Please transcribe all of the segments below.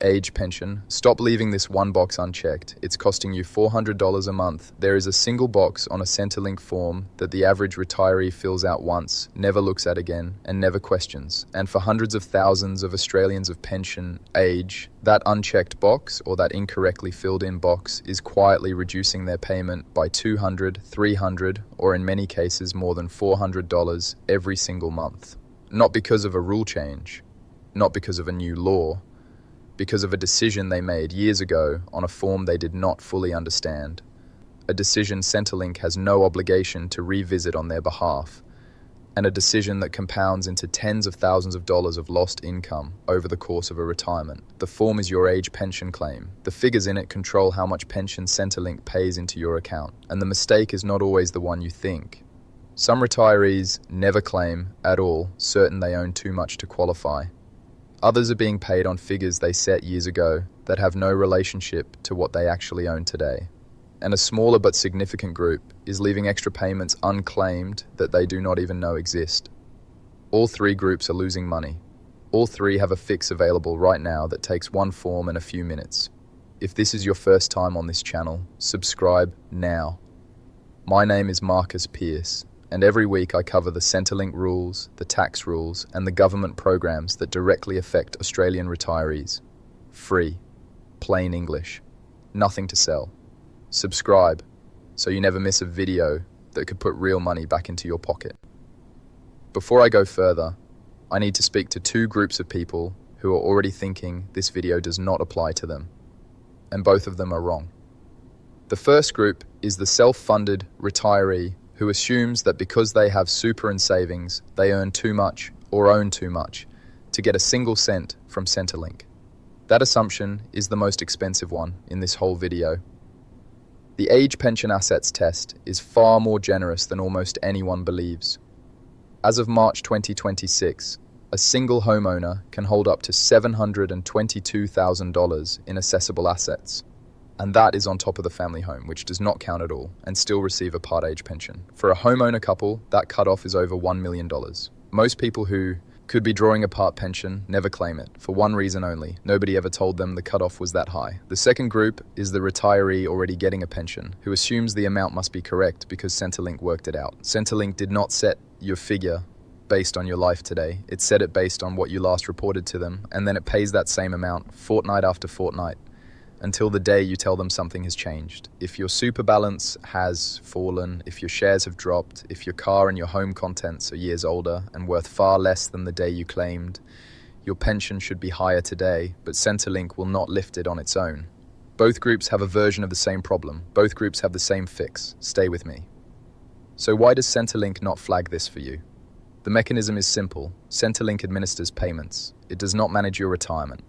Age pension. Stop leaving this one box unchecked. It's costing you $400 a month. There is a single box on a Centrelink form that the average retiree fills out once, never looks at again, and never questions. And for hundreds of thousands of Australians of pension age, that unchecked box, or that incorrectly filled in box, is quietly reducing their payment by $200, $300, or in many cases more than $400 every single month. Not because of a rule change, not because of a new law, because of a decision they made years ago on a form they did not fully understand. A decision Centrelink has no obligation to revisit on their behalf, and a decision that compounds into tens of thousands of dollars of lost income over the course of a retirement. The form is your age pension claim. The figures in it control how much pension Centrelink pays into your account, and the mistake is not always the one you think. Some retirees never claim at all, certain they own too much to qualify. Others are being paid on figures they set years ago that have no relationship to what they actually own today. And a smaller but significant group is leaving extra payments unclaimed that they do not even know exist. All three groups are losing money. All three have a fix available right now that takes one form and a few minutes. If this is your first time on this channel, subscribe now. My name is Marcus Pearce, and every week I cover the Centrelink rules, the tax rules, and the government programs that directly affect Australian retirees. Free. Plain English. Nothing to sell. Subscribe, so you never miss a video that could put real money back into your pocket. Before I go further, I need to speak to two groups of people who are already thinking this video does not apply to them, and both of them are wrong. The first group is the self-funded retiree who assumes that because they have super and savings, they earn too much or own too much to get a single cent from Centrelink. That assumption is the most expensive one in this whole video. The age pension assets test is far more generous than almost anyone believes. As of March 2026, a single homeowner can hold up to $722,000 in assessable assets. And that is on top of the family home, which does not count at all, and still receive a part age pension. For a homeowner couple, that cutoff is over $1 million. Most people who could be drawing a part pension never claim it, for one reason only: nobody ever told them the cutoff was that high. The second group is the retiree already getting a pension, who assumes the amount must be correct because Centrelink worked it out. Centrelink did not set your figure based on your life today. It set it based on what you last reported to them, and then it pays that same amount fortnight after fortnight, until the day you tell them something has changed. If your super balance has fallen, if your shares have dropped, if your car and your home contents are years older and worth far less than the day you claimed, your pension should be higher today, but Centrelink will not lift it on its own. Both groups have a version of the same problem. Both groups have the same fix. Stay with me. So why does Centrelink not flag this for you? The mechanism is simple. Centrelink administers payments. It does not manage your retirement.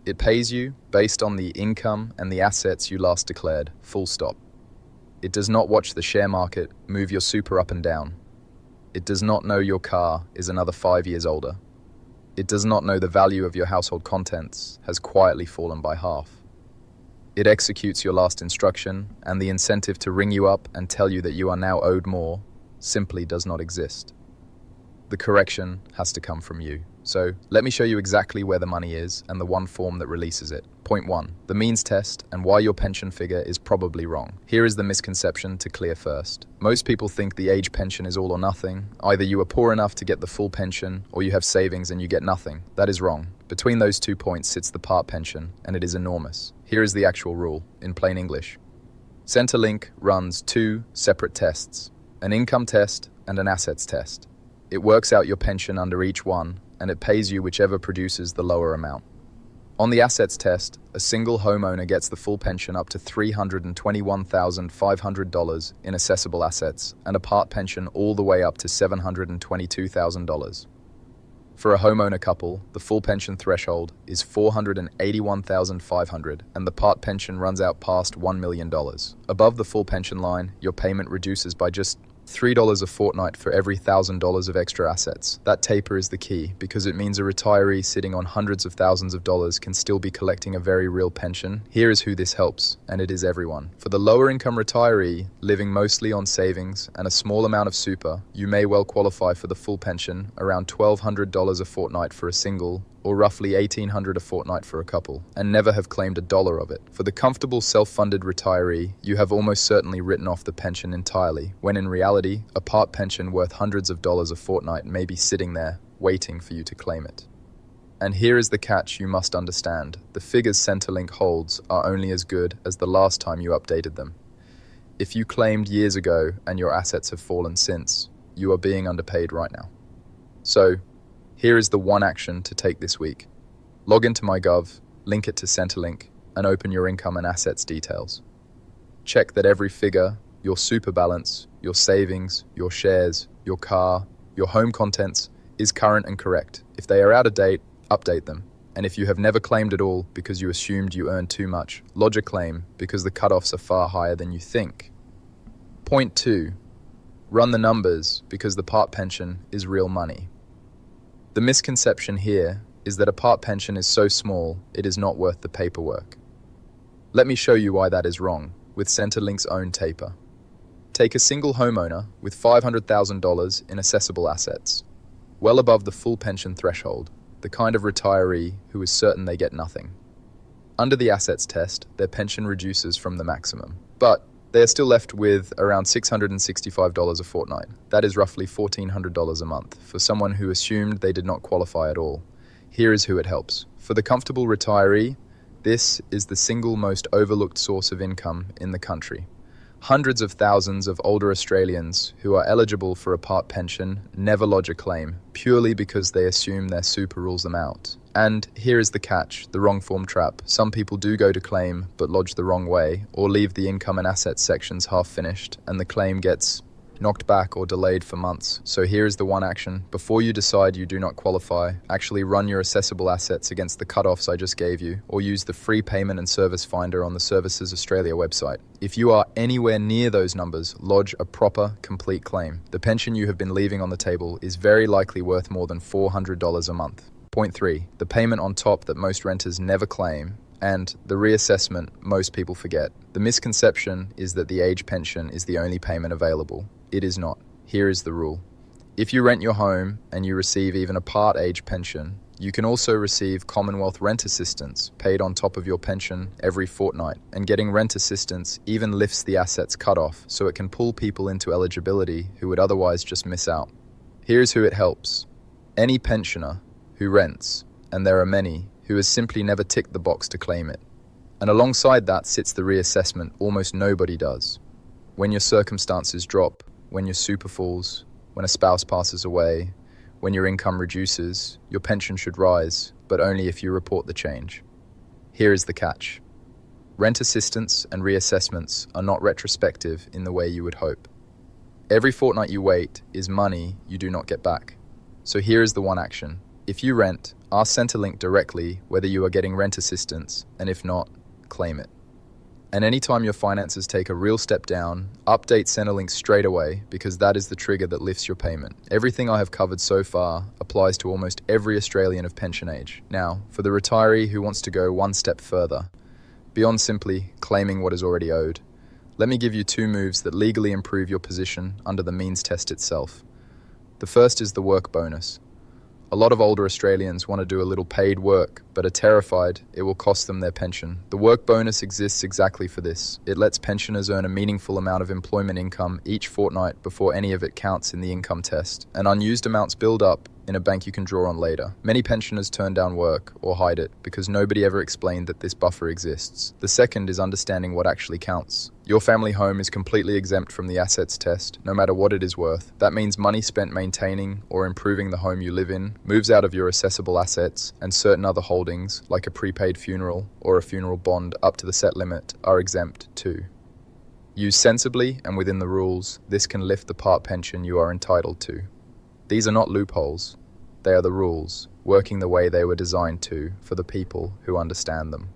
It pays you based on the income and the assets you last declared, full stop. It does not watch the share market move your super up and down. It does not know your car is another 5 years older. It does not know the value of your household contents has quietly fallen by half. It executes your last instruction, and the incentive to ring you up and tell you that you are now owed more simply does not exist. The correction has to come from you. So let me show you exactly where the money is and the one form that releases it. Point 1, the means test and why your pension figure is probably wrong. Here is the misconception to clear first. Most people think the age pension is all or nothing. Either you are poor enough to get the full pension, or you have savings and you get nothing. That is wrong. Between those 2 points sits the part pension, and it is enormous. Here is the actual rule, in plain English. Centrelink runs 2 separate tests, an income test and an assets test. It works out your pension under each one, and it pays you whichever produces the lower amount. On the assets test, a single homeowner gets the full pension up to $321,500 in assessable assets, and a part pension all the way up to $722,000. For a homeowner couple, the full pension threshold is $481,500, and the part pension runs out past $1 million. Above the full pension line, your payment reduces by just $3 a fortnight for every $1,000 of extra assets. That taper is the key, because it means a retiree sitting on hundreds of thousands of dollars can still be collecting a very real pension. Here is who this helps, and it is everyone. For the lower income retiree, living mostly on savings and a small amount of super, you may well qualify for the full pension, around $1,200 a fortnight for a single, or roughly $1,800 a fortnight for a couple, and never have claimed a dollar of it. For the comfortable self-funded retiree, you have almost certainly written off the pension entirely, when in reality, a part pension worth hundreds of dollars a fortnight may be sitting there, waiting for you to claim it. And here is the catch you must understand. The figures Centrelink holds are only as good as the last time you updated them. If you claimed years ago and your assets have fallen since, you are being underpaid right now. So, here is the one action to take this week. Log into MyGov, link it to Centrelink, and open your income and assets details. Check that every figure, your super balance, your savings, your shares, your car, your home contents, is current and correct. If they are out of date, update them. And if you have never claimed at all because you assumed you earned too much, lodge a claim because the cutoffs are far higher than you think. Point 2. Run the numbers because the part pension is real money. The misconception here is that a part pension is so small it is not worth the paperwork. Let me show you why that is wrong with Centrelink's own taper. Take a single homeowner with $500,000 in assessable assets, well above the full pension threshold, the kind of retiree who is certain they get nothing. Under the assets test, their pension reduces from the maximum, but they are still left with around $665 a fortnight. That is roughly $1,400 a month for someone who assumed they did not qualify at all. Here is who it helps. For the comfortable retiree, this is the single most overlooked source of income in the country. Hundreds of thousands of older Australians who are eligible for a part pension never lodge a claim, purely because they assume their super rules them out. And here is the catch, the wrong form trap. Some people do go to claim, but lodge the wrong way, or leave the income and assets sections half finished, and the claim gets knocked back or delayed for months. So here is the one action. Before you decide you do not qualify, actually run your assessable assets against the cutoffs I just gave you, or use the free payment and service finder on the Services Australia website. If you are anywhere near those numbers, lodge a proper, complete claim. The pension you have been leaving on the table is very likely worth more than $400 a month. Point 3. The payment on top that most renters never claim, and the reassessment most people forget. The misconception is that the age pension is the only payment available. It is not. Here is the rule. If you rent your home and you receive even a part age pension, you can also receive Commonwealth Rent Assistance paid on top of your pension every fortnight. And getting rent assistance even lifts the assets cutoff so it can pull people into eligibility who would otherwise just miss out. Here's who it helps. Any pensioner who rents, and there are many, who has simply never ticked the box to claim it. And alongside that sits the reassessment almost nobody does. When your circumstances drop, when your super falls, when a spouse passes away, when your income reduces, your pension should rise, but only if you report the change. Here is the catch. Rent assistance and reassessments are not retrospective in the way you would hope. Every fortnight you wait is money you do not get back. So here is the one action. If you rent, ask Centrelink directly whether you are getting rent assistance, and if not, claim it. And anytime your finances take a real step down, update Centrelink straight away because that is the trigger that lifts your payment. Everything I have covered so far applies to almost every Australian of pension age. Now, for the retiree who wants to go one step further, beyond simply claiming what is already owed, let me give you 2 moves that legally improve your position under the means test itself. The first is the work bonus. A lot of older Australians want to do a little paid work, but are terrified it will cost them their pension. The work bonus exists exactly for this. It lets pensioners earn a meaningful amount of employment income each fortnight before any of it counts in the income test, and unused amounts build up in a bank you can draw on later. Many pensioners turn down work or hide it because nobody ever explained that this buffer exists. The second is understanding what actually counts. Your family home is completely exempt from the assets test, no matter what it is worth. That means money spent maintaining or improving the home you live in moves out of your assessable assets, and certain other holdings, like a prepaid funeral or a funeral bond up to the set limit, are exempt too. Used sensibly and within the rules, this can lift the part pension you are entitled to. These are not loopholes. They are the rules, working the way they were designed to for the people who understand them.